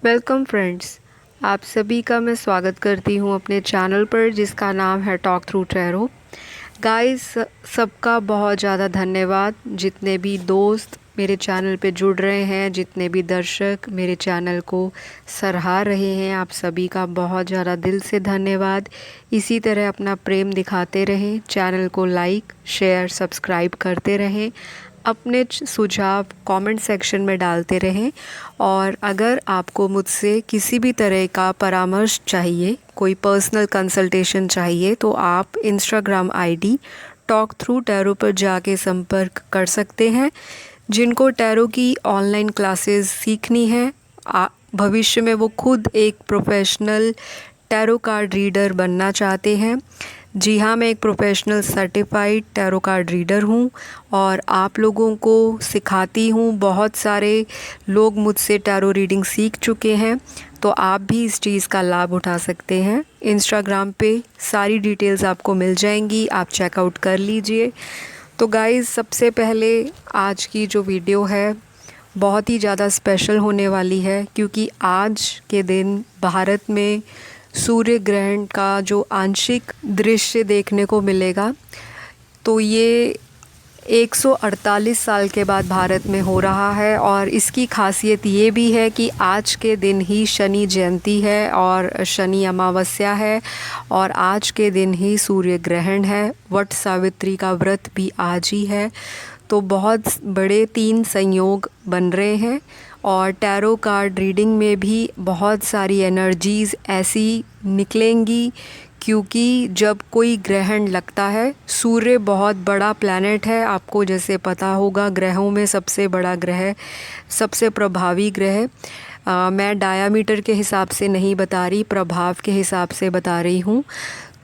Welcome friends. आप सभी का मैं स्वागत करती हूँ अपने चैनल पर जिसका नाम है टॉक थ्रू टैरो। गाइस, सबका बहुत ज़्यादा धन्यवाद। जितने भी दोस्त मेरे चैनल पे जुड़ रहे हैं, जितने भी दर्शक मेरे चैनल को सराह रहे हैं, आप सभी का बहुत ज़्यादा दिल से धन्यवाद। इसी तरह अपना प्रेम दिखाते रहें, चैनल को लाइक शेयर सब्सक्राइब करते रहें, अपने सुझाव कमेंट सेक्शन में डालते रहें। और अगर आपको मुझसे किसी भी तरह का परामर्श चाहिए, कोई पर्सनल कंसल्टेशन चाहिए, तो आप Instagram ID talk through tarot पर जाके संपर्क कर सकते हैं। जिनको टैरो की ऑनलाइन क्लासेस सीखनी है, भविष्य में वो खुद एक प्रोफेशनल टैरो कार्ड रीडर बनना चाहते हैं। जी हाँ, मैं एक professional certified tarot card reader हूँ और आप लोगों को सिखाती हूँ। बहुत सारे लोग मुझसे टैरो रीडिंग सीख चुके हैं, तो आप भी इस चीज़ का लाभ उठा सकते हैं। इंस्टाग्राम पे सारी डिटेल्स आपको मिल जाएंगी, आप चेकआउट कर लीजिए। तो गाइस, सबसे पहले आज की जो वीडियो है बहुत ही ज़्यादा स्पेशल होने वाली है, क्योंकि आज के दिन भारत में सूर्य ग्रहण का जो आंशिक दृश्य देखने को मिलेगा, तो ये 148 साल के बाद भारत में हो रहा है। और इसकी खासियत ये भी है कि आज के दिन ही शनि जयंती है और शनि अमावस्या है, और आज के दिन ही सूर्य ग्रहण है। वट सावित्री का व्रत भी आज ही है। तो बहुत बड़े 3 संयोग बन रहे हैं। और टैरो कार्ड रीडिंग में भी बहुत सारी एनर्जीज़ ऐसी निकलेंगी, क्योंकि जब कोई ग्रहण लगता है, सूर्य बहुत बड़ा प्लैनेट है, आपको जैसे पता होगा, ग्रहों में सबसे बड़ा ग्रह, सबसे प्रभावी ग्रह। मैं डायामीटर के हिसाब से नहीं बता रही, प्रभाव के हिसाब से बता रही हूँ।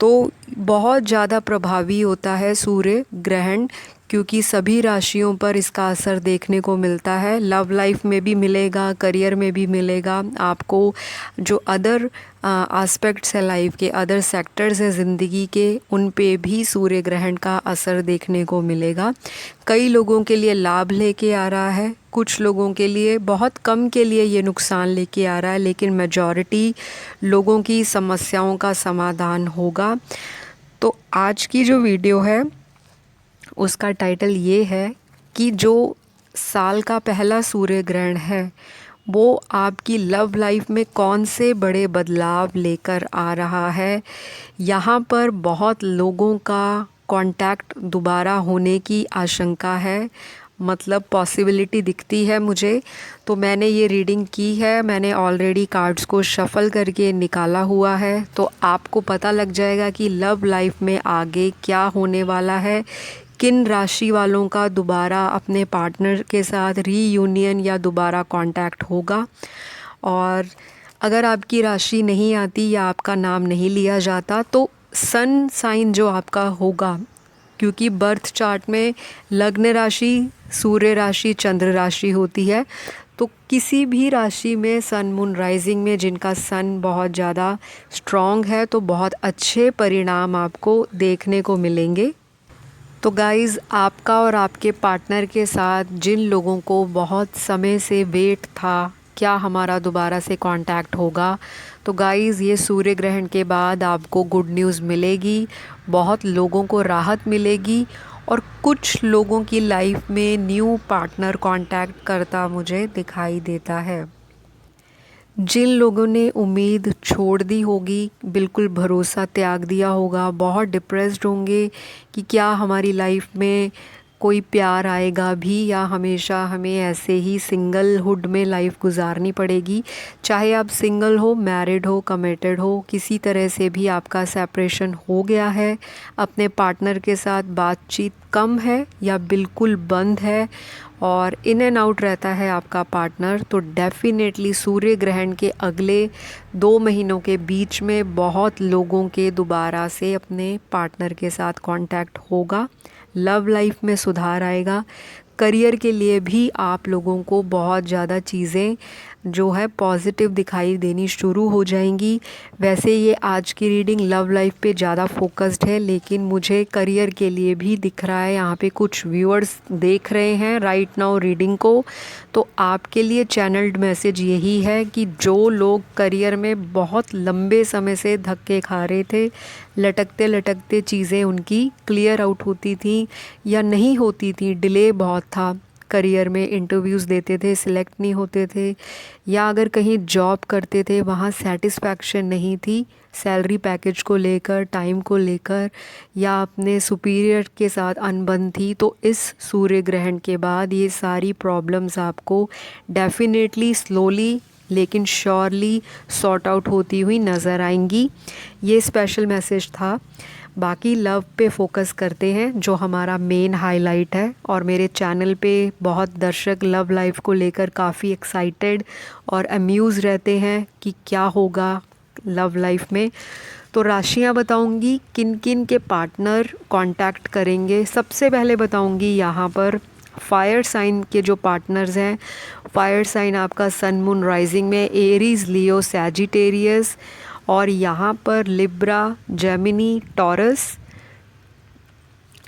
तो बहुत ज़्यादा प्रभावी होता है सूर्य ग्रहण, क्योंकि सभी राशियों पर इसका असर देखने को मिलता है। लव लाइफ में भी मिलेगा, करियर में भी मिलेगा आपको। जो अदर एस्पेक्ट्स है लाइफ के, अदर सेक्टर्स है ज़िंदगी के, उन पे भी सूर्य ग्रहण का असर देखने को मिलेगा। कई लोगों के लिए लाभ लेके आ रहा है, कुछ लोगों के लिए, बहुत कम के लिए ये नुकसान लेके आ रहा है, लेकिन मेजॉरिटी लोगों की समस्याओं का समाधान होगा। तो आज की जो वीडियो है उसका टाइटल ये है कि जो साल का पहला सूर्य ग्रहण है वो आपकी लव लाइफ में कौन से बड़े बदलाव लेकर आ रहा है। यहाँ पर बहुत लोगों का कांटेक्ट दोबारा होने की आशंका है, मतलब पॉसिबिलिटी दिखती है मुझे। तो मैंने ये रीडिंग की है, मैंने ऑलरेडी कार्ड्स को शफ़ल करके निकाला हुआ है, तो आपको पता लग जाएगा कि लव लाइफ में आगे क्या होने वाला है, किन राशि वालों का दोबारा अपने पार्टनर के साथ रीयूनियन या दोबारा कांटेक्ट होगा। और अगर आपकी राशि नहीं आती या आपका नाम नहीं लिया जाता, तो सन साइन जो आपका होगा, क्योंकि बर्थ चार्ट में लग्न राशि, सूर्य राशि, चंद्र राशि होती है, तो किसी भी राशि में सन मून राइजिंग में जिनका सन बहुत ज़्यादा स्ट्रॉन्ग है, तो बहुत अच्छे परिणाम आपको देखने को मिलेंगे। तो गाइज़, आपका और आपके पार्टनर के साथ जिन लोगों को बहुत समय से वेट था क्या हमारा दोबारा से कांटेक्ट होगा, तो गाइज़ ये सूर्य ग्रहण के बाद आपको गुड न्यूज़ मिलेगी। बहुत लोगों को राहत मिलेगी और कुछ लोगों की लाइफ में न्यू पार्टनर कांटेक्ट करता मुझे दिखाई देता है। जिन लोगों ने उम्मीद छोड़ दी होगी, बिल्कुल भरोसा त्याग दिया होगा, बहुत डिप्रेस्ड होंगे कि क्या हमारी लाइफ में कोई प्यार आएगा भी या हमेशा हमें ऐसे ही सिंगलहुड में लाइफ गुजारनी पड़ेगी। चाहे आप सिंगल हो, मैरिड हो, कमिटेड हो, किसी तरह से भी आपका सेपरेशन हो गया है, अपने पार्टनर के साथ बातचीत कम है या बिल्कुल बंद है और इन एंड आउट रहता है आपका पार्टनर, तो डेफ़िनेटली सूर्य ग्रहण के अगले 2 महीनों के बीच में बहुत लोगों के दोबारा से अपने पार्टनर के साथ कांटेक्ट होगा। लव लाइफ में सुधार आएगा। करियर के लिए भी आप लोगों को बहुत ज़्यादा चीज़ें जो है पॉजिटिव दिखाई देनी शुरू हो जाएंगी। वैसे ये आज की रीडिंग लव लाइफ पे ज़्यादा फोकस्ड है, लेकिन मुझे करियर के लिए भी दिख रहा है। यहाँ पे कुछ व्यूअर्स देख रहे हैं राइट नाउ रीडिंग को, तो आपके लिए चैनल्ड मैसेज यही है कि जो लोग करियर में बहुत लंबे समय से धक्के खा रहे थे, लटकते लटकते चीज़ें उनकी क्लियर आउट होती थी या नहीं होती थी, डिले बहुत था, करियर में इंटरव्यूज़ देते थे, सिलेक्ट नहीं होते थे, या अगर कहीं जॉब करते थे वहाँ सेटिस्फैक्शन नहीं थी सैलरी पैकेज को लेकर, टाइम को लेकर, या अपने सुपीरियर के साथ अनबन थी, तो इस सूर्य ग्रहण के बाद ये सारी प्रॉब्लम्स आपको डेफिनेटली स्लोली लेकिन श्योरली सॉर्ट आउट होती हुई नज़र आएंगी। ये स्पेशल मैसेज था। बाकी लव पे फोकस करते हैं जो हमारा मेन हाईलाइट है, और मेरे चैनल पे बहुत दर्शक लव लाइफ को लेकर काफ़ी एक्साइटेड और अम्यूज़ रहते हैं कि क्या होगा लव लाइफ में। तो राशियां बताऊंगी किन किन के पार्टनर कांटेक्ट करेंगे। सबसे पहले बताऊंगी यहाँ पर फायर साइन के जो पार्टनर्स हैं। फायर साइन आपका सन मून राइजिंग में एरीज, लियो, सैजिटेरियस, और यहाँ पर Libra, Gemini, taurus.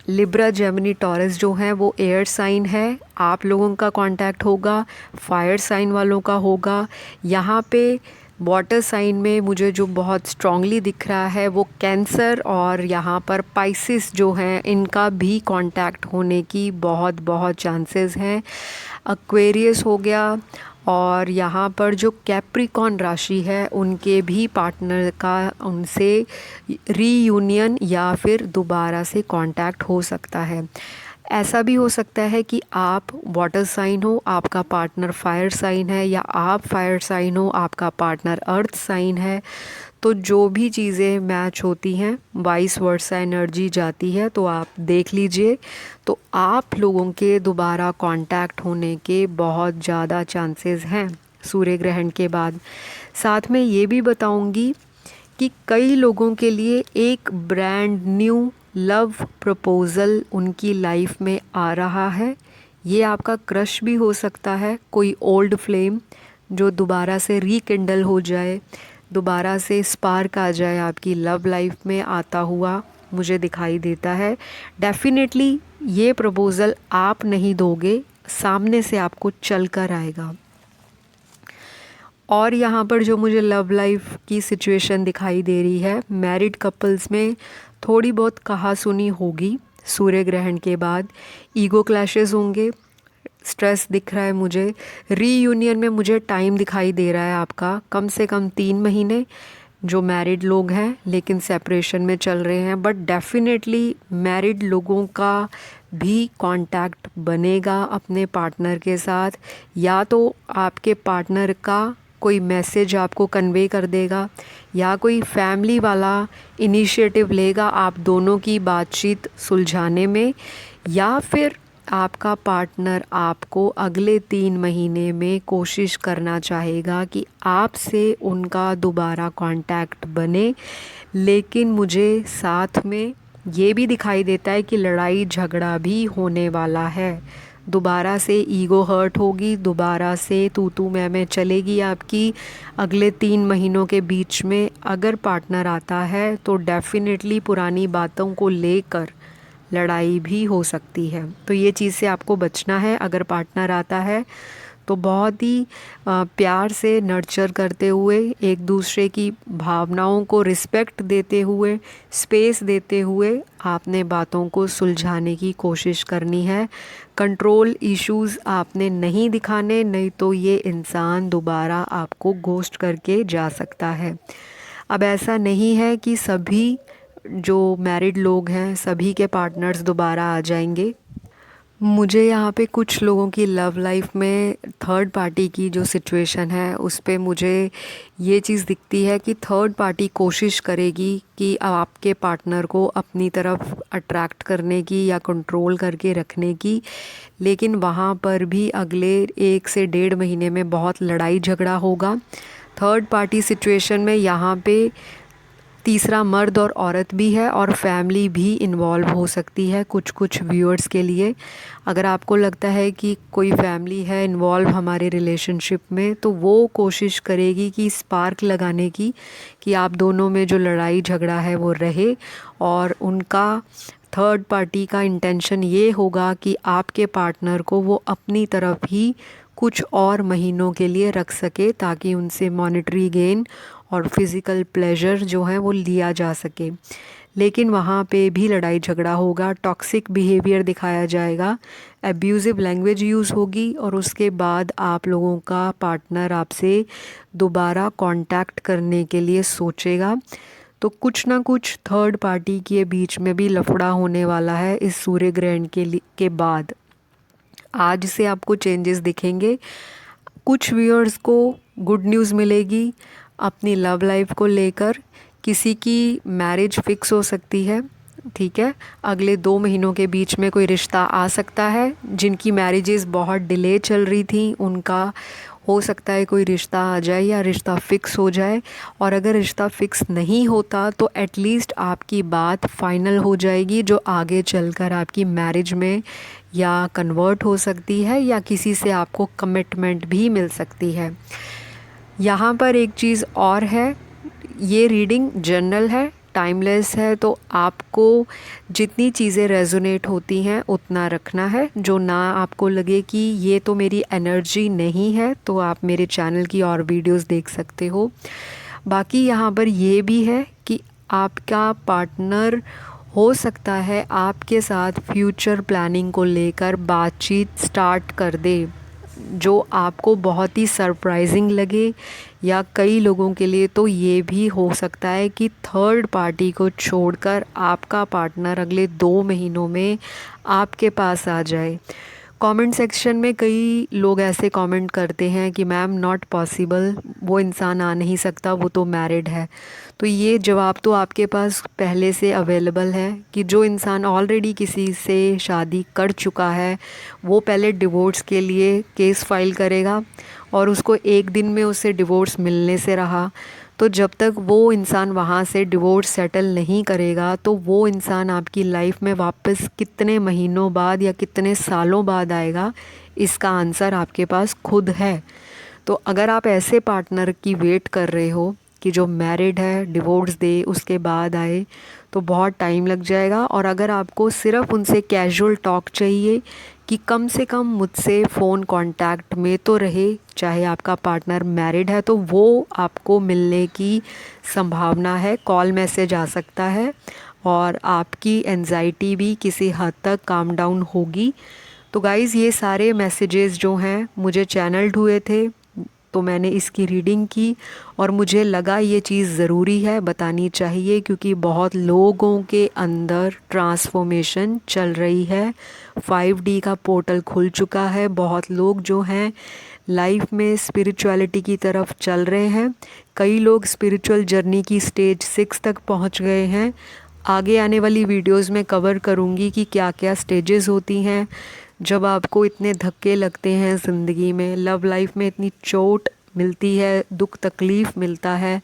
Libra, Gemini, taurus जो हैं वो एयर साइन है। आप लोगों का कांटेक्ट होगा, फायर साइन वालों का होगा। यहाँ पे वाटर साइन में मुझे जो बहुत स्ट्रांगली दिख रहा है वो कैंसर और यहाँ पर पाइसिस जो हैं इनका भी कांटेक्ट होने की बहुत बहुत चांसेस हैं। एक्वेरियस हो गया, और यहाँ पर जो कैप्रिकॉन राशि है उनके भी पार्टनर का उनसे रीयूनियन या फिर दोबारा से कांटेक्ट हो सकता है। ऐसा भी हो सकता है कि आप वाटर साइन हो, आपका पार्टनर फायर साइन है, या आप फायर साइन हो, आपका पार्टनर अर्थ साइन है। तो जो भी चीज़ें मैच होती हैं, वाइस वर्सा एनर्जी जाती है, तो आप देख लीजिए। तो आप लोगों के दोबारा कांटेक्ट होने के बहुत ज़्यादा चांसेस हैं सूर्य ग्रहण के बाद। साथ में ये भी बताऊंगी कि कई लोगों के लिए एक ब्रांड न्यू लव प्रपोज़ल उनकी लाइफ में आ रहा है। ये आपका क्रश भी हो सकता है, कोई ओल्ड फ्लेम जो दोबारा से रीकिंडल हो जाए, दोबारा से स्पार्क आ जाए आपकी लव लाइफ में आता हुआ मुझे दिखाई देता है। डेफिनेटली ये प्रपोज़ल आप नहीं दोगे, सामने से आपको चल कर आएगा। और यहाँ पर जो मुझे लव लाइफ की सिचुएशन दिखाई दे रही है, मैरिड कपल्स में थोड़ी बहुत कहा सुनी होगी सूर्य ग्रहण के बाद, ईगो क्लैशेस होंगे, स्ट्रेस दिख रहा है मुझे। रीयूनियन में मुझे टाइम दिखाई दे रहा है आपका कम से कम 3 महीने, जो मैरिड लोग हैं लेकिन सेपरेशन में चल रहे हैं। बट डेफिनेटली मैरिड लोगों का भी कांटेक्ट बनेगा अपने पार्टनर के साथ, या तो आपके पार्टनर का कोई मैसेज आपको कन्वे कर देगा, या कोई फैमिली वाला इनिशिएटिव लेगा आप दोनों की बातचीत सुलझाने में, या फिर आपका पार्टनर आपको अगले 3 महीने में कोशिश करना चाहेगा कि आपसे उनका दोबारा कांटेक्ट बने। लेकिन मुझे साथ में ये भी दिखाई देता है कि लड़ाई झगड़ा भी होने वाला है, दोबारा से ईगो हर्ट होगी, दोबारा से तू तू मैं चलेगी आपकी अगले 3 महीनों के बीच में। अगर पार्टनर आता है तो डेफिनेटली पुरानी बातों को लेकर लड़ाई भी हो सकती है, तो ये चीज़ से आपको बचना है। अगर पार्टनर आता है तो बहुत ही प्यार से नर्चर करते हुए, एक दूसरे की भावनाओं को रिस्पेक्ट देते हुए, स्पेस देते हुए आपने बातों को सुलझाने की कोशिश करनी है। कंट्रोल इश्यूज़ आपने नहीं दिखाने, नहीं तो ये इंसान दोबारा आपको घोस्ट करके जा सकता है। अब ऐसा नहीं है कि सभी जो मैरिड लोग हैं सभी के पार्टनर्स दोबारा आ जाएंगे। मुझे यहाँ पे कुछ लोगों की लव लाइफ में थर्ड पार्टी की जो सिचुएशन है उस पे मुझे ये चीज़ दिखती है कि थर्ड पार्टी कोशिश करेगी कि आपके पार्टनर को अपनी तरफ अट्रैक्ट करने की या कंट्रोल करके रखने की, लेकिन वहाँ पर भी अगले 1 से 1.5 महीने में बहुत लड़ाई झगड़ा होगा। थर्ड पार्टी सिचुएशन में यहाँ पे तीसरा मर्द और औरत भी है और फैमिली भी इन्वॉल्व हो सकती है कुछ कुछ व्यूअर्स के लिए। अगर आपको लगता है कि कोई फैमिली है इन्वॉल्व हमारे रिलेशनशिप में, तो वो कोशिश करेगी कि स्पार्क लगाने की, कि आप दोनों में जो लड़ाई झगड़ा है वो रहे। और उनका थर्ड पार्टी का इंटेंशन ये होगा कि आपके पार्टनर को वो अपनी तरफ ही कुछ और महीनों के लिए रख सके, ताकि उनसे मॉनेटरी गेन और फिज़िकल प्लेजर जो है वो लिया जा सके। लेकिन वहाँ पे भी लड़ाई झगड़ा होगा, टॉक्सिक बिहेवियर दिखाया जाएगा, एब्यूज़िव लैंग्वेज यूज़ होगी, और उसके बाद आप लोगों का पार्टनर आपसे दोबारा कांटेक्ट करने के लिए सोचेगा। तो कुछ ना कुछ थर्ड पार्टी के बीच में भी लफड़ा होने वाला है इस सूर्य ग्रहण के बाद। आज से आपको चेंजेस दिखेंगे। कुछ व्यूअर्स को गुड न्यूज़ मिलेगी अपनी लव लाइफ को लेकर। किसी की मैरिज फिक्स हो सकती है, ठीक है। अगले 2 महीनों के बीच में कोई रिश्ता आ सकता है। जिनकी मैरिजेस बहुत डिले चल रही थी, उनका हो सकता है कोई रिश्ता आ जाए या रिश्ता फ़िक्स हो जाए। और अगर रिश्ता फ़िक्स नहीं होता तो एटलीस्ट आपकी बात फाइनल हो जाएगी, जो आगे चलकर आपकी मैरिज में या कन्वर्ट हो सकती है, या किसी से आपको कमिटमेंट भी मिल सकती है। यहाँ पर एक चीज़ और है, ये रीडिंग जनरल है, टाइमलेस है, तो आपको जितनी चीज़ें रेजोनेट होती हैं उतना रखना है। जो ना आपको लगे कि ये तो मेरी एनर्जी नहीं है, तो आप मेरे चैनल की और वीडियोस देख सकते हो। बाकी यहाँ पर ये भी है कि आपका पार्टनर हो सकता है आपके साथ फ्यूचर प्लानिंग को लेकर बातचीत स्टार्ट कर दे, जो आपको बहुत ही सरप्राइजिंग लगे। या कई लोगों के लिए तो ये भी हो सकता है कि थर्ड पार्टी को छोड़कर आपका पार्टनर अगले 2 महीनों में आपके पास आ जाए। कमेंट सेक्शन में कई लोग ऐसे कमेंट करते हैं कि मैम नॉट पॉसिबल, वो इंसान आ नहीं सकता, वो तो मैरिड है। तो ये जवाब तो आपके पास पहले से अवेलेबल है कि जो इंसान ऑलरेडी किसी से शादी कर चुका है, वो पहले डिवोर्स के लिए केस फाइल करेगा, और उसको एक दिन में उससे डिवोर्स मिलने से रहा। तो जब तक वो इंसान वहाँ से डिवोर्स सेटल नहीं करेगा, तो वो इंसान आपकी लाइफ में वापस कितने महीनों बाद या कितने सालों बाद आएगा, इसका आंसर आपके पास खुद है। तो अगर आप ऐसे पार्टनर की वेट कर रहे हो कि जो मैरिड है, डिवोर्स दे उसके बाद आए, तो बहुत टाइम लग जाएगा। और अगर आपको सिर्फ उनसे कैजुअल टॉक चाहिए कि कम से कम मुझसे फ़ोन कांटेक्ट में तो रहे, चाहे आपका पार्टनर मैरिड है, तो वो आपको मिलने की संभावना है, कॉल मैसेज आ सकता है, और आपकी एंजाइटी भी किसी हद तक काम डाउन होगी। तो गाइज़, ये सारे मैसेजेस जो हैं मुझे चैनल्ड हुए थे, तो मैंने इसकी रीडिंग की, और मुझे लगा ये चीज़ ज़रूरी है, बतानी चाहिए, क्योंकि बहुत लोगों के अंदर ट्रांसफॉर्मेशन चल रही है। 5D का पोर्टल खुल चुका है, बहुत लोग जो हैं लाइफ में स्पिरिचुअलिटी की तरफ चल रहे हैं। कई लोग स्पिरिचुअल जर्नी की स्टेज 6 तक पहुंच गए हैं। आगे आने वाली वीडियोस में कवर करूंगी कि क्या क्या स्टेजेस होती हैं। जब आपको इतने धक्के लगते हैं ज़िंदगी में, लव लाइफ में इतनी चोट मिलती है, दुख तकलीफ़ मिलता है,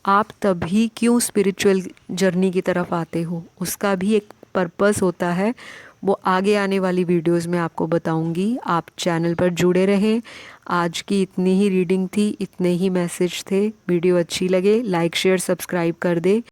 आप तभी क्यों स्पिरिचुअल जर्नी की तरफ आते हो, उसका भी एक पर्पस होता है। वो आगे आने वाली वीडियोस में आपको बताऊंगी। आप चैनल पर जुड़े रहें। आज की इतनी ही रीडिंग थी, इतने ही मैसेज थे। वीडियो अच्छी लगे लाइक शेयर सब्सक्राइब कर दे।